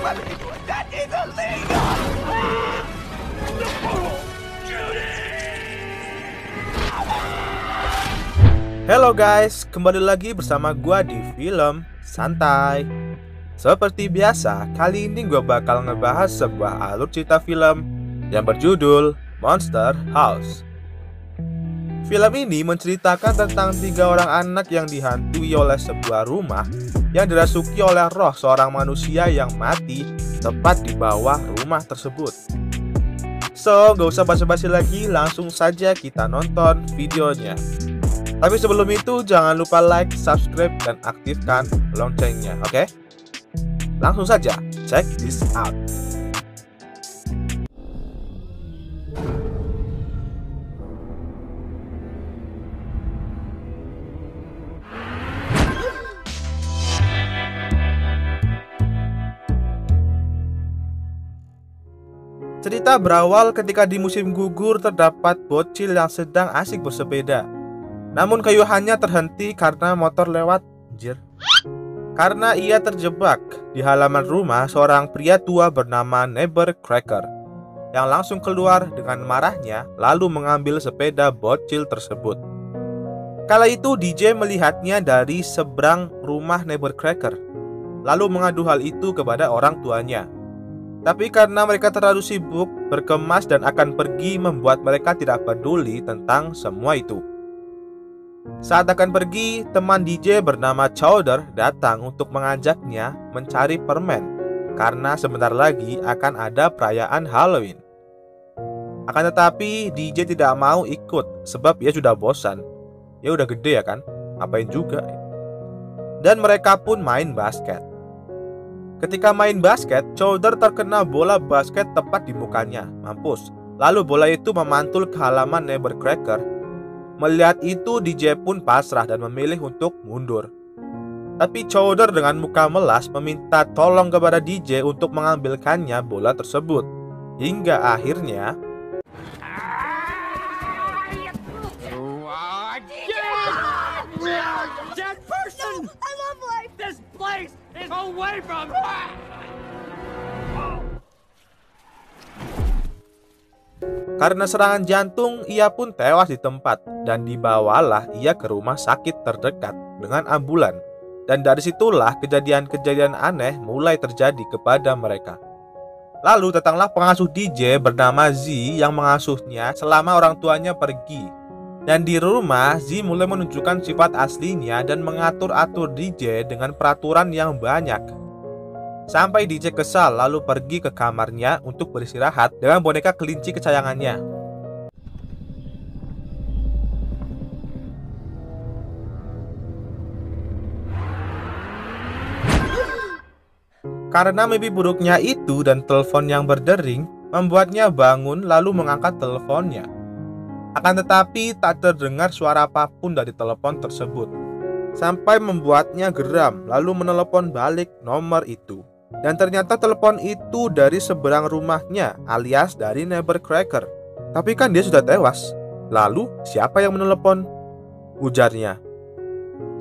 That is illegal! Halo guys, kembali lagi bersama gua di Film Santai. Seperti biasa, kali ini gua bakal ngebahas sebuah alur cerita film yang berjudul Monster House. Film ini menceritakan tentang 3 orang anak yang dihantui oleh sebuah rumah yang dirasuki oleh roh seorang manusia yang mati tepat di bawah rumah tersebut. So, gak usah basa-basi lagi, langsung saja kita nonton videonya. Tapi sebelum itu jangan lupa like, subscribe, dan aktifkan loncengnya, oke? Langsung saja, check this out. Cerita berawal ketika di musim gugur terdapat bocil yang sedang asik bersepeda. Namun kayuhannya terhenti karena motor lewat. Karena ia terjebak di halaman rumah seorang pria tua bernama Neighbor Cracker yang langsung keluar dengan marahnya lalu mengambil sepeda bocil tersebut. Kala itu DJ melihatnya dari seberang rumah Neighbor Cracker lalu mengadu hal itu kepada orang tuanya. Tapi karena mereka terlalu sibuk berkemas dan akan pergi membuat mereka tidak peduli tentang semua itu. Saat akan pergi, teman DJ bernama Chowder datang untuk mengajaknya mencari permen karena sebentar lagi akan ada perayaan Halloween. Akan tetapi DJ tidak mau ikut sebab ia sudah bosan. Ya udah gede ya kan, ngapain juga. Dan mereka pun main basket. Ketika main basket, Chowder terkena bola basket tepat di mukanya, mampus. Lalu bola itu memantul ke halaman Neighbor Cracker. Melihat itu, DJ pun pasrah dan memilih untuk mundur. Tapi Chowder dengan muka melas meminta tolong kepada DJ untuk mengambilkannya bola tersebut. Hingga akhirnya Dead person! I love life! This place is away from karena serangan jantung, ia pun tewas di tempat dan dibawalah ia ke rumah sakit terdekat dengan ambulan. Dan dari situlah kejadian-kejadian aneh mulai terjadi kepada mereka. Lalu datanglah pengasuh DJ bernama Z yang mengasuhnya selama orang tuanya pergi. Dan di rumah, Z mulai menunjukkan sifat aslinya dan mengatur-atur DJ dengan peraturan yang banyak. Sampai DJ kesal lalu pergi ke kamarnya untuk beristirahat dengan boneka kelinci kesayangannya. Karena mimpi buruknya itu dan telepon yang berdering, membuatnya bangun lalu mengangkat teleponnya. Akan tetapi tak terdengar suara apapun dari telepon tersebut. Sampai membuatnya geram lalu menelepon balik nomor itu. Dan ternyata telepon itu dari seberang rumahnya alias dari Neighbor Cracker. Tapi kan dia sudah tewas. Lalu siapa yang menelepon? Ujarnya.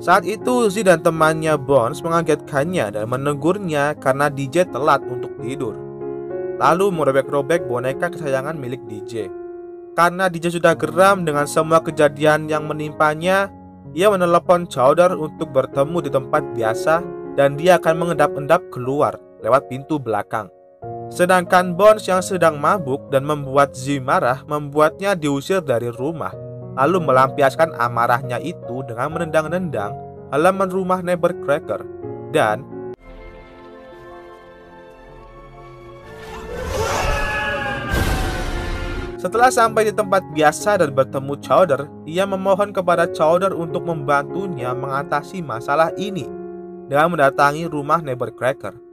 Saat itu Z dan temannya Bones mengagetkannya dan menegurnya karena DJ telat untuk tidur. Lalu merobek-robek boneka kesayangan milik DJ. Karena DJ sudah geram dengan semua kejadian yang menimpanya, ia menelepon Chowder untuk bertemu di tempat biasa dan dia akan mengendap-endap keluar lewat pintu belakang. Sedangkan Bones yang sedang mabuk dan membuat Z marah membuatnya diusir dari rumah, lalu melampiaskan amarahnya itu dengan menendang-nendang halaman rumah Neighbor Cracker. Dan setelah sampai di tempat biasa dan bertemu Chowder, ia memohon kepada Chowder untuk membantunya mengatasi masalah ini dengan mendatangi rumah Neighbor Cracker.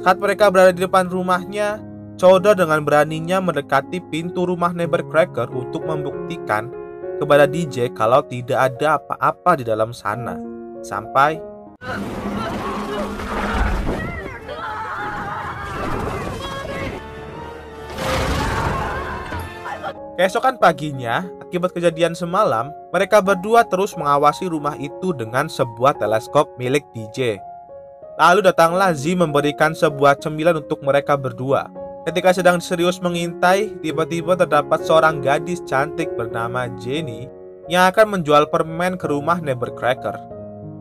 Saat mereka berada di depan rumahnya, Chowder dengan beraninya mendekati pintu rumah Neighbor Cracker untuk membuktikan kepada DJ kalau tidak ada apa-apa di dalam sana. Sampai keesokan paginya, akibat kejadian semalam, mereka berdua terus mengawasi rumah itu dengan sebuah teleskop milik DJ. Lalu datanglah Z memberikan sebuah cemilan untuk mereka berdua. Ketika sedang serius mengintai, tiba-tiba terdapat seorang gadis cantik bernama Jenny yang akan menjual permen ke rumah Nevercracker.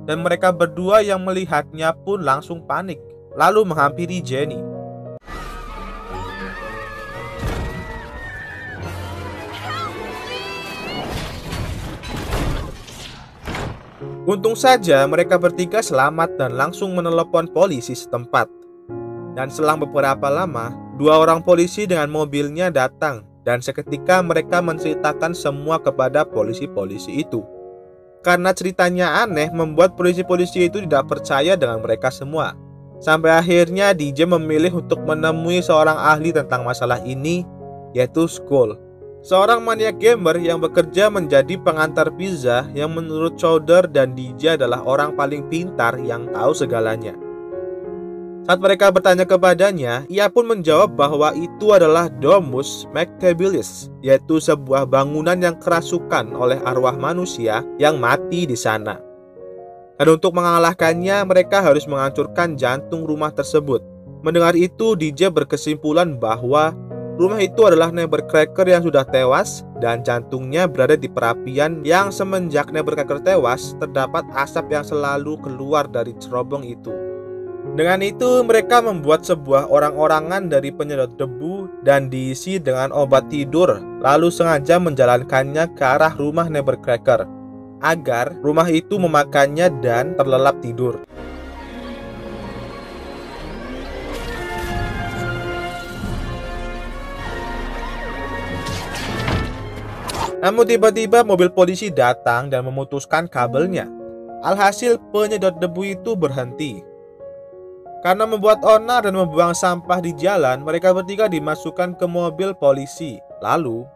Dan mereka berdua yang melihatnya pun langsung panik, lalu menghampiri Jenny. Untung saja mereka bertiga selamat dan langsung menelepon polisi setempat. Dan selang beberapa lama, 2 orang polisi dengan mobilnya datang dan seketika mereka menceritakan semua kepada polisi-polisi itu. Karena ceritanya aneh membuat polisi-polisi itu tidak percaya dengan mereka semua. Sampai akhirnya DJ memilih untuk menemui seorang ahli tentang masalah ini, yaitu Skull. Seorang maniak gamer yang bekerja menjadi pengantar pizza yang menurut Chowder dan DJ adalah orang paling pintar yang tahu segalanya. Saat mereka bertanya kepadanya, ia pun menjawab bahwa itu adalah Domus Mactabilis, yaitu sebuah bangunan yang kerasukan oleh arwah manusia yang mati di sana. Dan untuk mengalahkannya, mereka harus menghancurkan jantung rumah tersebut. Mendengar itu, DJ berkesimpulan bahwa rumah itu adalah Nevercracker yang sudah tewas dan jantungnya berada di perapian yang semenjak Nevercracker tewas terdapat asap yang selalu keluar dari cerobong itu. Dengan itu mereka membuat sebuah orang-orangan dari penyedot debu dan diisi dengan obat tidur, lalu sengaja menjalankannya ke arah rumah Nevercracker agar rumah itu memakannya dan terlelap tidur. Namun tiba-tiba mobil polisi datang dan memutuskan kabelnya. Alhasil penyedot debu itu berhenti. Karena membuat onar dan membuang sampah di jalan, mereka bertiga dimasukkan ke mobil polisi. Lalu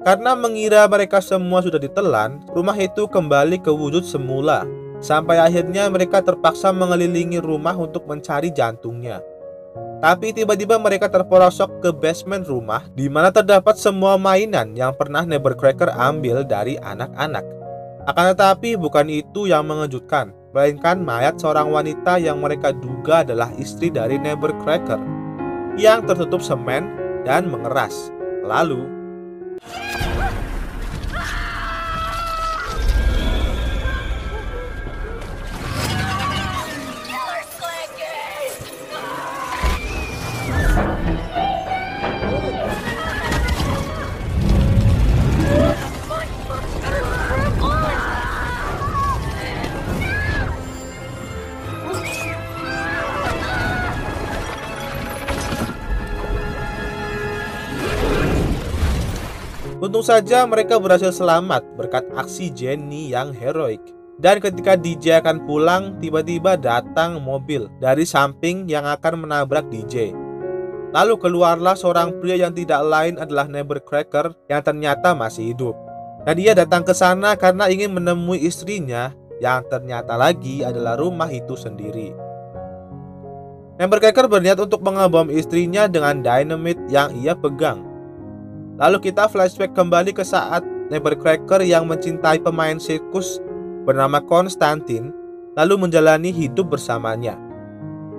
karena mengira mereka semua sudah ditelan, rumah itu kembali ke wujud semula. Sampai akhirnya mereka terpaksa mengelilingi rumah untuk mencari jantungnya. Tapi tiba-tiba mereka terperosok ke basement rumah di mana terdapat semua mainan yang pernah Nevercracker ambil dari anak-anak. Akan tetapi bukan itu yang mengejutkan, melainkan mayat seorang wanita yang mereka duga adalah istri dari Nevercracker yang tertutup semen dan mengeras. Lalu untung saja mereka berhasil selamat berkat aksi Jenny yang heroik. Dan ketika DJ akan pulang, tiba-tiba datang mobil dari samping yang akan menabrak DJ. Lalu keluarlah seorang pria yang tidak lain adalah Nevercracker yang ternyata masih hidup. Dan dia datang ke sana karena ingin menemui istrinya yang ternyata lagi adalah rumah itu sendiri. Nevercracker berniat untuk mengebom istrinya dengan dynamite yang ia pegang. Lalu kita flashback kembali ke saat Nevercracker yang mencintai pemain sirkus bernama Konstantin lalu menjalani hidup bersamanya.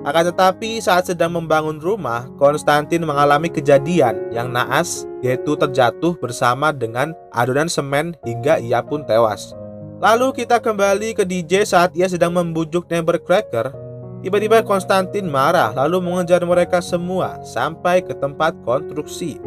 Akan tetapi saat sedang membangun rumah, Konstantin mengalami kejadian yang naas, yaitu terjatuh bersama dengan adonan semen hingga ia pun tewas. Lalu kita kembali ke DJ saat ia sedang membujuk Nevercracker. Tiba-tiba Konstantin marah lalu mengejar mereka semua sampai ke tempat konstruksi.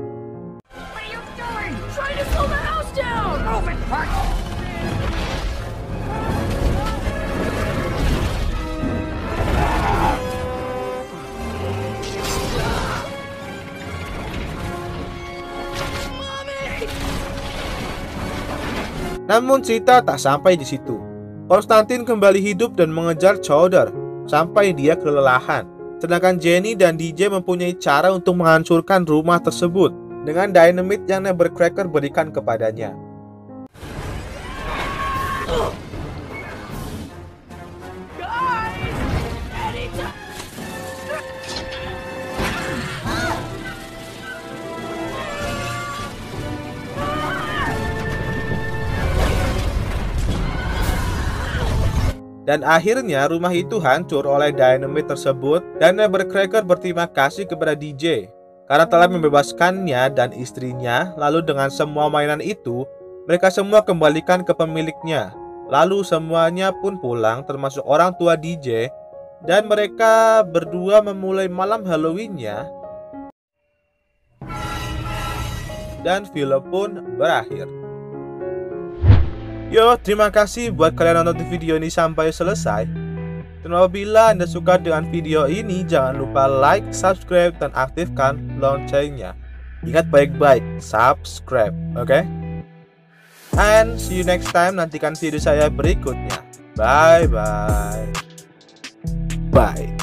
Namun cerita tak sampai di situ. Konstantin kembali hidup dan mengejar Chowder sampai dia kelelahan. Sedangkan Jenny dan DJ mempunyai cara untuk menghancurkan rumah tersebut dengan dynamite yang Nevercracker berikan kepadanya. Dan akhirnya rumah itu hancur oleh dynamite tersebut dan Nevercracker berterima kasih kepada DJ karena telah membebaskannya dan istrinya. Lalu dengan semua mainan itu, mereka semua kembalikan ke pemiliknya. Lalu semuanya pun pulang termasuk orang tua DJ dan mereka berdua memulai malam Halloween-nya. Dan film pun berakhir. Yo, terima kasih buat kalian nonton video ini sampai selesai. Dan apabila Anda suka dengan video ini, jangan lupa like, subscribe, dan aktifkan loncengnya. Ingat baik-baik, subscribe, oke? And see you next time, nantikan video saya berikutnya. Bye-bye. Bye.